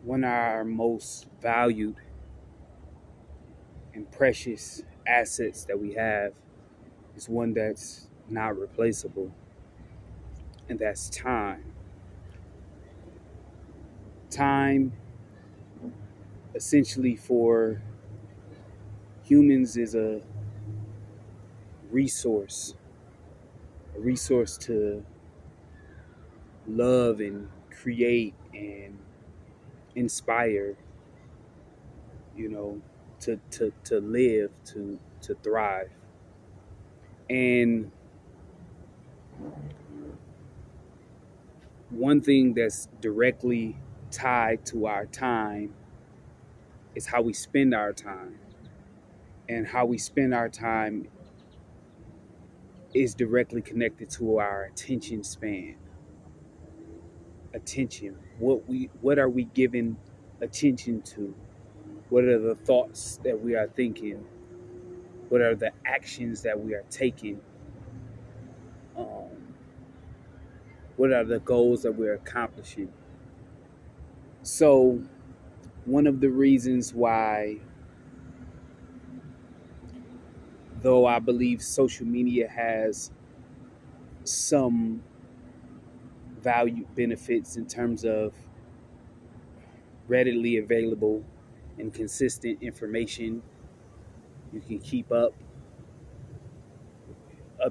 one of our most valued and precious assets that we have is one that's not replaceable, and that's time. Time, essentially, for humans is resource, a resource to love and create and inspire, to live, to thrive. And one thing that's directly tied to our time is how we spend our time. And how we spend our time is directly connected to our attention span. Attention. What are we giving attention to? What are the thoughts that we are thinking? What are the actions that we are taking? What are the goals that we're accomplishing? So, one of the reasons why, though I believe social media has some value benefits in terms of readily available and consistent information, you can keep up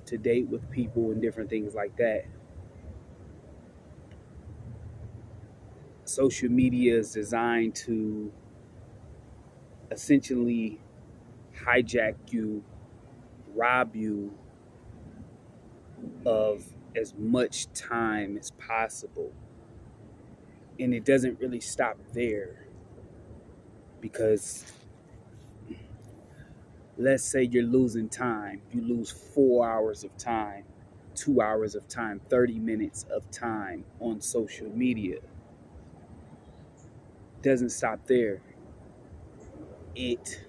to date with people and different things like that. Social media is designed to essentially hijack you, rob you of as much time as possible. And it doesn't really stop there, because let's say you're losing time. You lose 4 hours of time, 2 hours of time, 30 minutes of time on social media. Doesn't stop there. It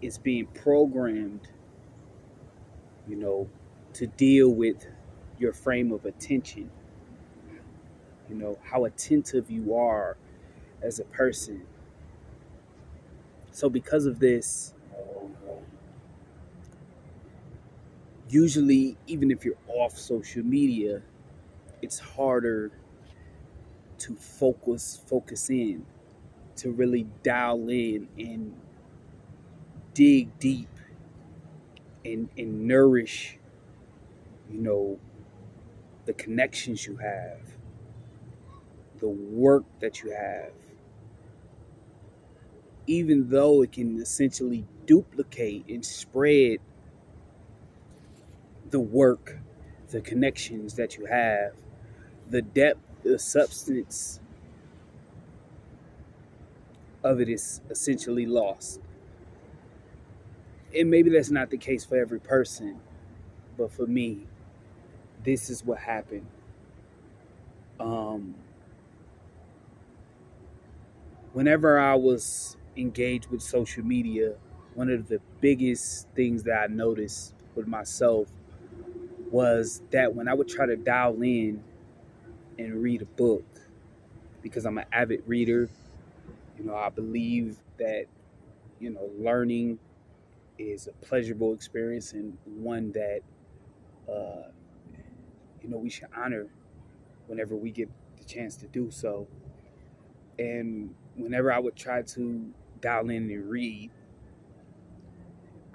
is being programmed, to deal with your frame of attention, how attentive you are as a person. So because of this, usually, even if you're off social media, it's harder to focus in, to really dial in and dig deep and nourish, the connections you have, the work that you have, even though it can essentially duplicate and spread the work, the connections that you have, the depth, the substance of it is essentially lost. And maybe that's not the case for every person, but for me, this is what happened. Whenever I was engaged with social media, one of the biggest things that I noticed with myself was that when I would try to dial in and read a book, because I'm an avid reader, I believe that, learning is a pleasurable experience and one that, we should honor whenever we get the chance to do so. And whenever I would try to dial in and read,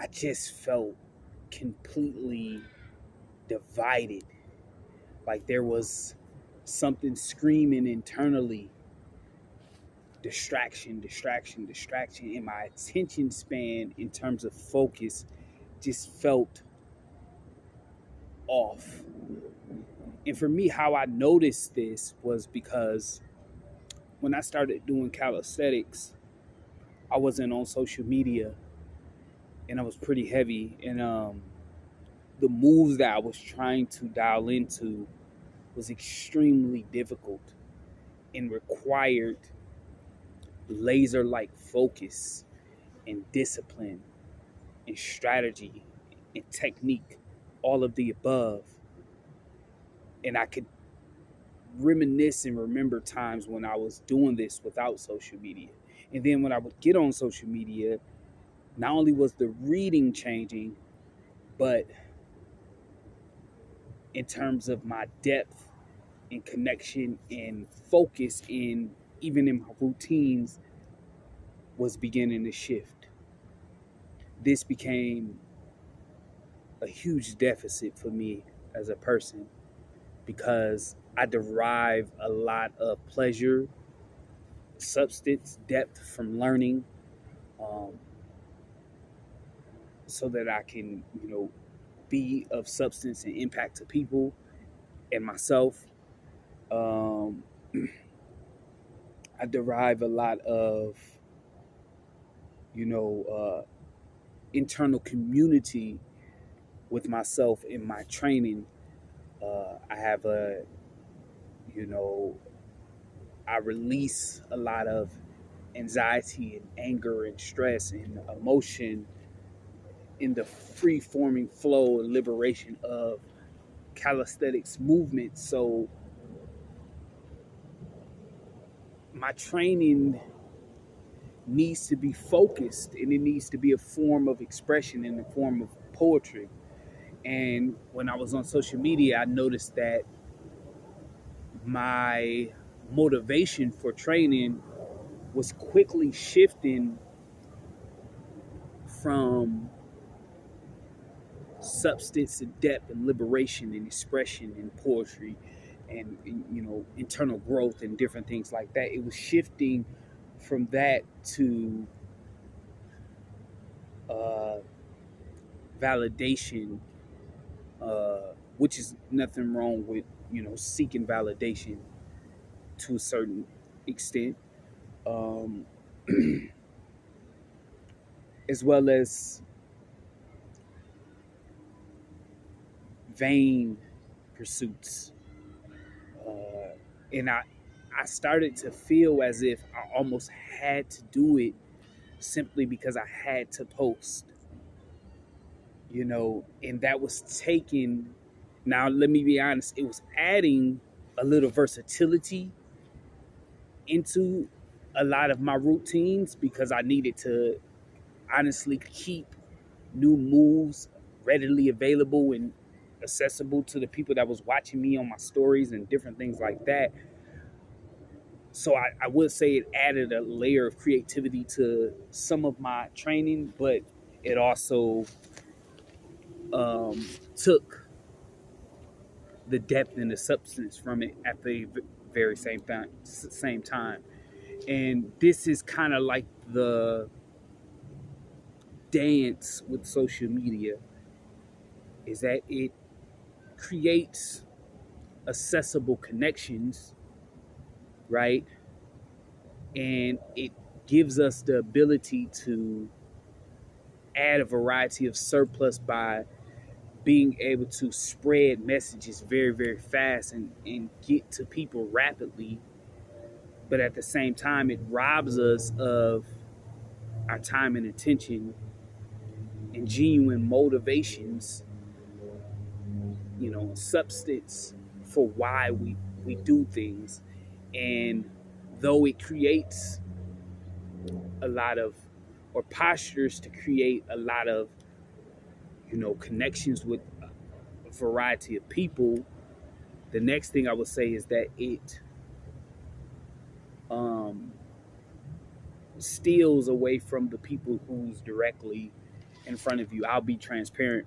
I just felt completely divided. Like there was something screaming internally, distraction, distraction, distraction. And my attention span in terms of focus just felt off. And for me, how I noticed this was because when I started doing calisthenics, I wasn't on social media and I was pretty heavy. And the moves that I was trying to dial into was extremely difficult and required laser-like focus and discipline and strategy and technique, all of the above. And I could reminisce and remember times when I was doing this without social media. And then when I would get on social media, not only was the reading changing, but in terms of my depth and connection and focus in even in my routines was beginning to shift. This became a huge deficit for me as a person because I derive a lot of pleasure, substance, depth from learning, um, so that I can, be of substance and impact to people and myself. Um, I derive a lot of, you know, uh, internal community with myself in my training. I have you know, I release a lot of anxiety and anger and stress and emotion in the free forming flow and liberation of calisthenics movement. So my training needs to be focused and it needs to be a form of expression in the form of poetry. And when I was on social media, I noticed that my motivation for training was quickly shifting from substance and depth and liberation and expression and poetry and internal growth and different things like that. It was shifting from that to uh, validation, which is nothing wrong with seeking validation to a certain extent, um, as well as vain pursuits. And I started to feel as if I almost had to do it simply because I had to post, and that was taking. Now, let me be honest, it was adding a little versatility into a lot of my routines because I needed to honestly keep new moves readily available and accessible to the people that was watching me on my stories and different things like that. So I would say it added a layer of creativity to some of my training, but it also took the depth and the substance from it at the very same time. And this is kind of like the dance with social media, is that it creates accessible connections, right? And it gives us the ability to add a variety of surplus by being able to spread messages very, very fast and get to people rapidly. But at the same time, it robs us of our time and attention and genuine motivations, substance for why we do things. And though it creates a lot of, or postures to create a lot of, connections with a variety of people, the next thing I would say is that it steals away from the people who's directly in front of you. I'll be transparent.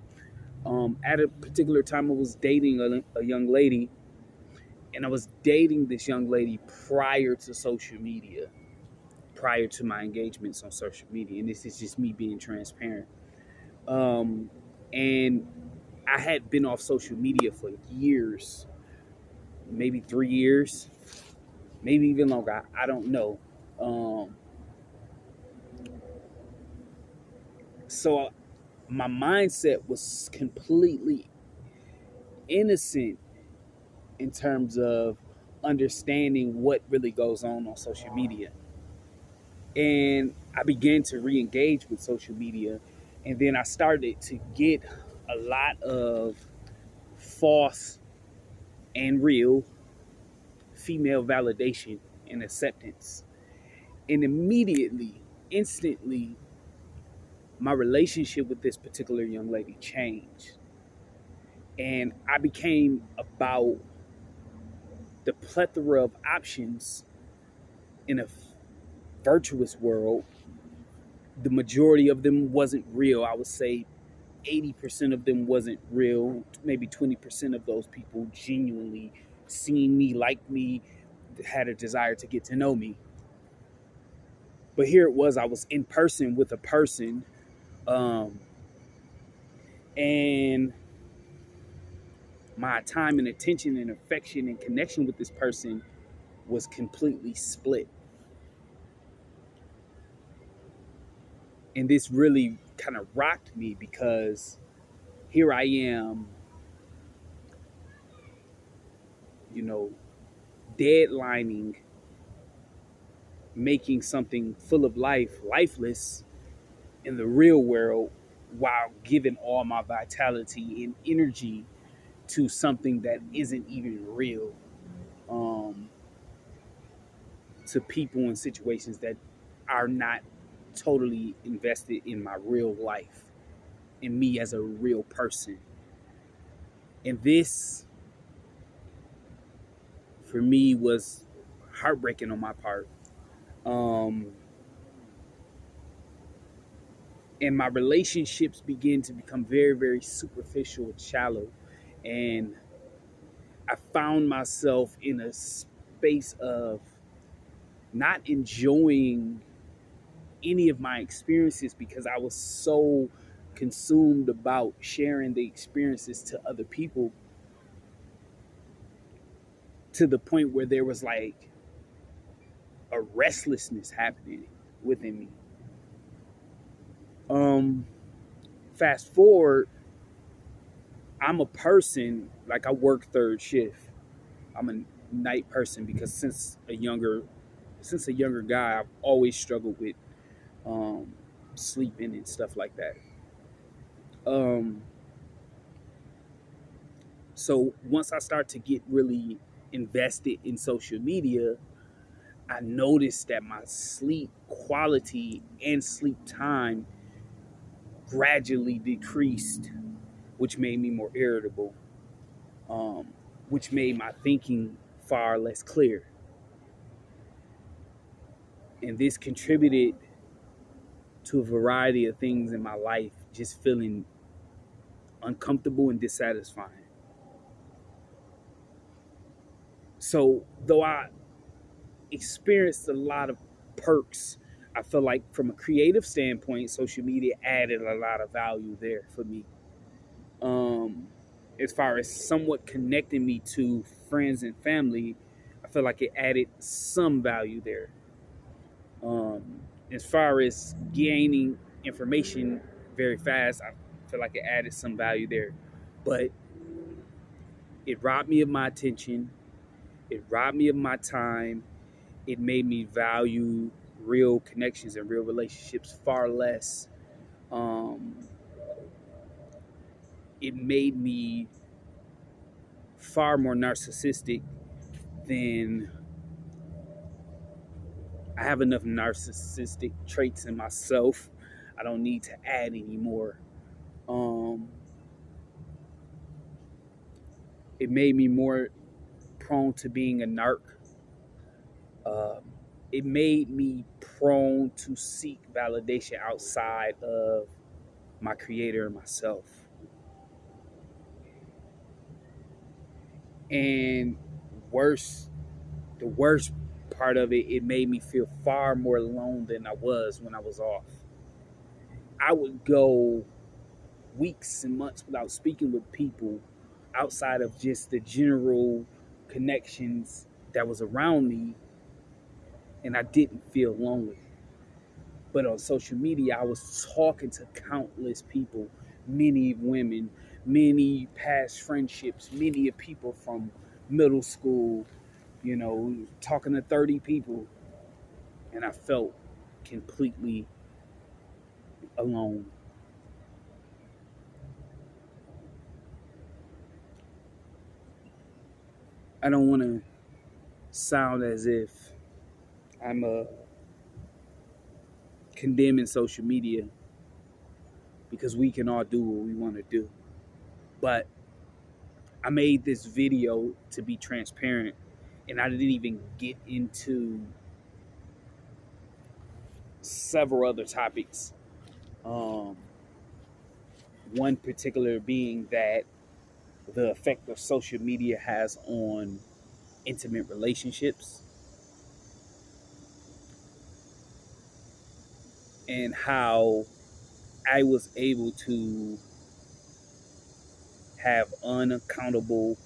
At a particular time, I was dating a young lady, and I was dating this young lady prior to social media, prior to my engagements on social media. And this is just me being transparent. And I had been off social media for years, maybe 3 years, maybe even longer. I don't know. So my mindset was completely innocent in terms of understanding what really goes on social media. And I began to re-engage with social media, and then I started to get a lot of false and real female validation and acceptance. And immediately, instantly, my relationship with this particular young lady changed. And I became about the plethora of options in a virtuous world. The majority of them wasn't real. I would say 80% of them wasn't real. Maybe 20% of those people genuinely seen me, liked me, had a desire to get to know me. But here it was, I was in person with a person, and my time and attention and affection and connection with this person was completely split. And this really kind of rocked me, because here I am, you know, deadlining, making something full of life lifeless in the real world, while giving all my vitality and energy to something that isn't even real, to people and situations that are not totally invested in my real life, in me as a real person. And this, for me, was heartbreaking on my part. And my relationships began to become very, very superficial and shallow. And I found myself in a space of not enjoying any of my experiences, because I was so consumed about sharing the experiences to other people, to the point where there was like a restlessness happening within me. Fast forward, I'm a person, like, I work third shift. I'm a night person, because since a younger guy, I've always struggled with sleeping and stuff like that. So once I start to get really invested in social media, I noticed that my sleep quality and sleep time gradually decreased, which made me more irritable, which made my thinking far less clear. And this contributed to a variety of things in my life, just feeling uncomfortable and dissatisfying. So, though I experienced a lot of perks, I feel like from a creative standpoint, social media added a lot of value there for me. As far as somewhat connecting me to friends and family, I feel like it added some value there. As far as gaining information very fast, I feel like it added some value there. But it robbed me of my attention. It robbed me of my time. It made me value real connections and real relationships far less. Um, it made me far more narcissistic than I have enough narcissistic traits in myself. I don't need to add any more. It made me more prone to being a narc. Uh, it made me prone to seek validation outside of my creator and myself. And worse, the worst part of it, it made me feel far more alone than I was when I was off. I would go weeks and months without speaking with people outside of just the general connections that was around me, and I didn't feel lonely. But on social media, I was talking to countless people, many women, many past friendships, many people from middle school, talking to 30 people, and I felt completely alone. I don't want to sound as if I'm condemning social media, because we can all do what we want to do. But I made this video to be transparent, and I didn't even get into several other topics. One particular being that the effect of social media has on intimate relationships, and how I was able to have unaccountable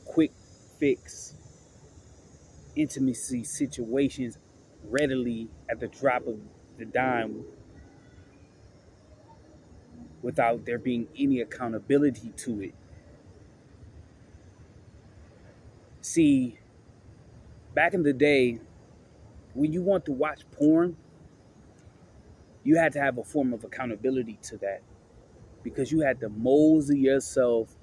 quick fix intimacy situations readily at the drop of the dime without there being any accountability to it. See, back in the day, when you want to watch porn, you had to have a form of accountability to that, because you had to mosey yourself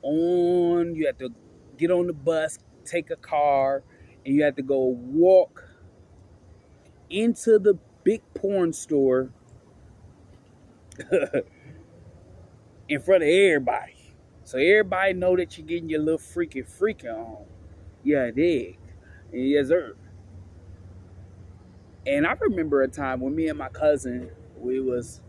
on, you had to get on the bus, take a car, and you had to go walk into the big porn store in front of everybody. So everybody know that you're getting your little freaking on. Yeah, dig. Yes, sir. And I remember a time when me and my cousin, we was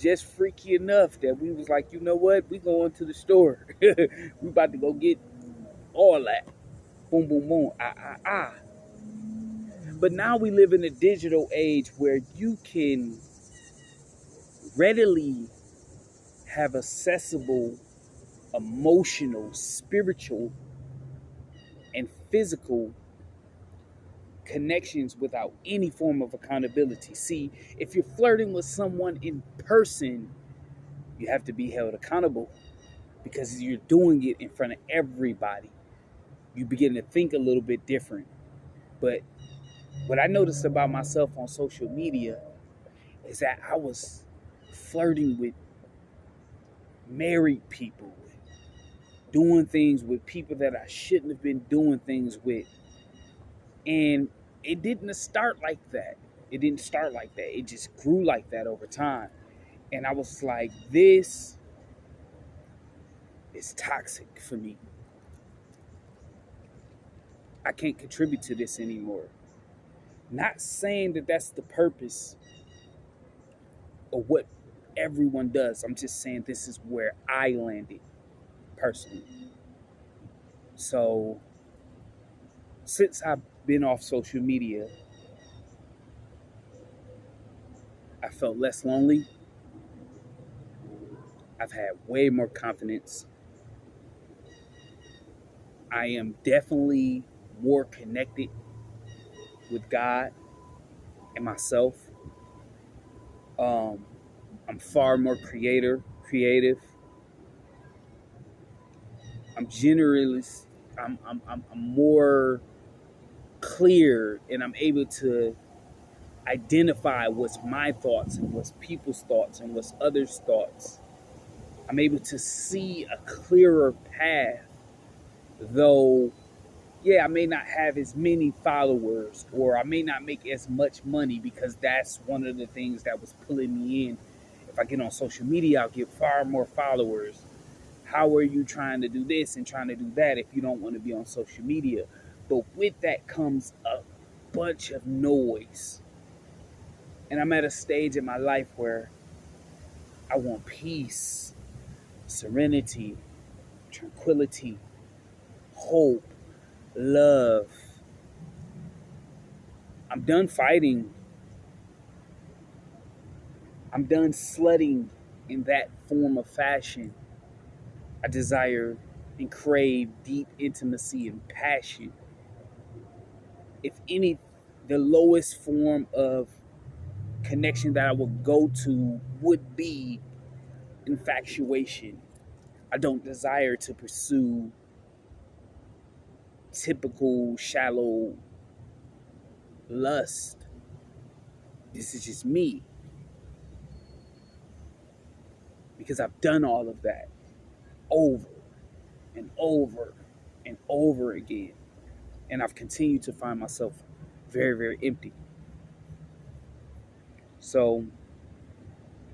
just freaky enough that we was like, you know what? We going to the store. We about to go get all that. Boom, boom, boom. But now we live in a digital age where you can readily have accessible emotional, spiritual, and physical connections without any form of accountability. See, if you're flirting with someone in person, you have to be held accountable, because you're doing it in front of everybody. You begin to think a little bit different. But what I noticed about myself on social media is that I was flirting with married people, doing things with people that I shouldn't have been doing things with. And it didn't start like that. It didn't start like that. It just grew like that over time. And I was like, this is toxic for me. I can't contribute to this anymore. Not saying that that's the purpose of what everyone does. I'm just saying this is where I landed personally. So since I've been off social media, I felt less lonely. I've had way more confidence. I am definitely more connected with God and myself. I'm far more creative. I'm generalist. I'm more clear, and I'm able to identify what's my thoughts and what's people's thoughts and what's others' thoughts. I'm able to see a clearer path, though, yeah, I may not have as many followers, or I may not make as much money, because that's one of the things that was pulling me in. If I get on social media, I'll get far more followers. How are you trying to do this and trying to do that if you don't want to be on social media? But with that comes a bunch of noise. And I'm at a stage in my life where I want peace, serenity, tranquility, hope, love. I'm done fighting. I'm done slutting in that form of fashion. I desire and crave deep intimacy and passion. If any, the lowest form of connection that I would go to would be infatuation. I don't desire to pursue typical shallow lust. This is just me. because I've done all of that over and over and over again. And I've continued to find myself very, very empty. So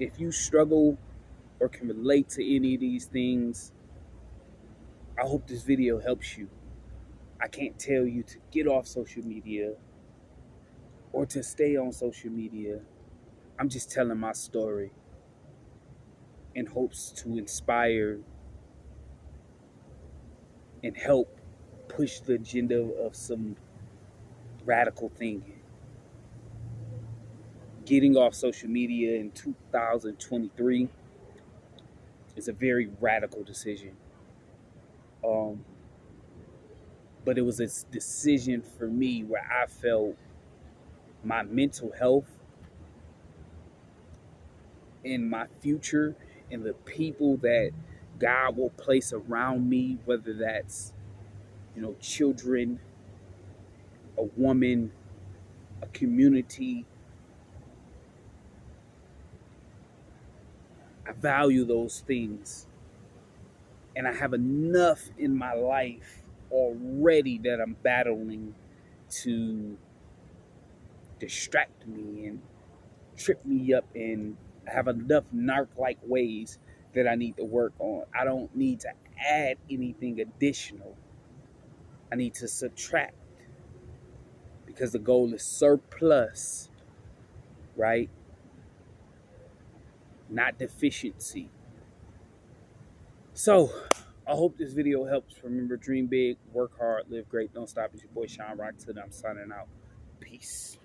if you struggle or can relate to any of these things, I hope this video helps you. I can't tell you to get off social media or to stay on social media. I'm just telling my story in hopes to inspire and help push the agenda of some radical thinking. Getting off social media in 2023 is a very radical decision. But it was a decision for me where I felt my mental health and my future and the people that God will place around me, whether that's, children, a woman, a community. I value those things. And I have enough in my life already that I'm battling to distract me and trip me up, and I have enough narc-like ways that I need to work on. I don't need to add anything additional. I need to subtract, because the goal is surplus, right? Not deficiency. So I hope this video helps. Remember, dream big, work hard, live great, don't stop. It's your boy Sean Rock. Till I'm signing out. Peace.